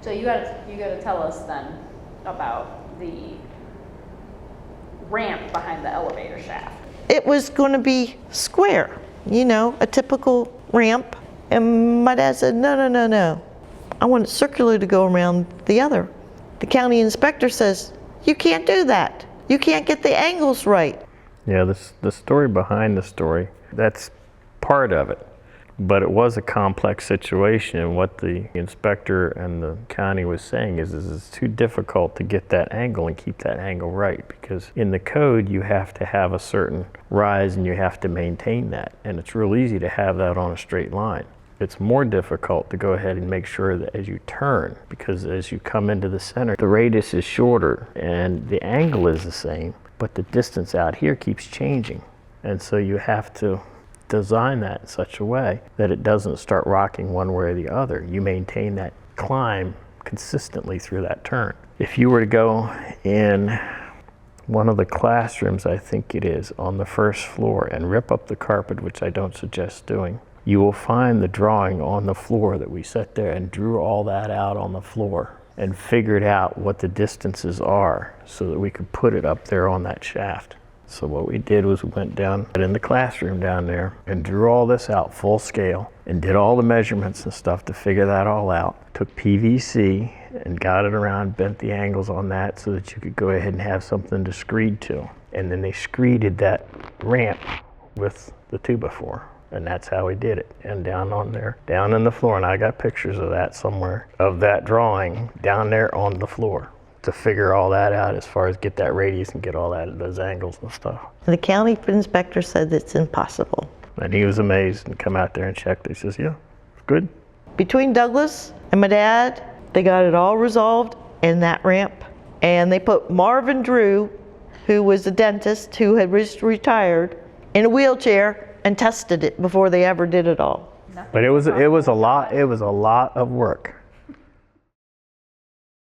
So you gotta tell us then about the ramp behind the elevator shaft. It was going to be square, you know, a typical ramp. And my dad said, no, no, no, no. I want it circular to go around the other. The county inspector says, you can't do that. You can't get the angles right. Yeah, the story behind the story, that's part of it. But it was a complex situation, and what the inspector and the county was saying is it's too difficult to get that angle and keep that angle right, because in the code you have to have a certain rise and you have to maintain that, and it's real easy to have that on a straight line. It's more difficult to go ahead and make sure that as you turn, because as you come into the center, the radius is shorter and the angle is the same, but the distance out here keeps changing, and so you have to design that in such a way that it doesn't start rocking one way or the other. You maintain that climb consistently through that turn. If you were to go in one of the classrooms, I think it is, on the first floor and rip up the carpet, which I don't suggest doing, you will find the drawing on the floor that we sat there and drew all that out on the floor and figured out what the distances are so that we could put it up there on that shaft. So what we did was we went down in the classroom down there and drew all this out full scale and did all the measurements and stuff to figure that all out. Took PVC and got it around, bent the angles on that so that you could go ahead and have something to screed to. And then they screeded that ramp with the 2x4. And that's how we did it. And down on there, down in the floor, and I got pictures of that somewhere, of that drawing down there on the floor, to figure all that out as far as get that radius and get all that, those angles and stuff. And the county inspector said it's impossible. And he was amazed and come out there and checked. He says, yeah, it's good. Between Douglas and my dad, they got it all resolved in that ramp. And they put Marvin Drew, who was a dentist who had just retired, in a wheelchair and tested it before they ever did it all. But it was a lot of work.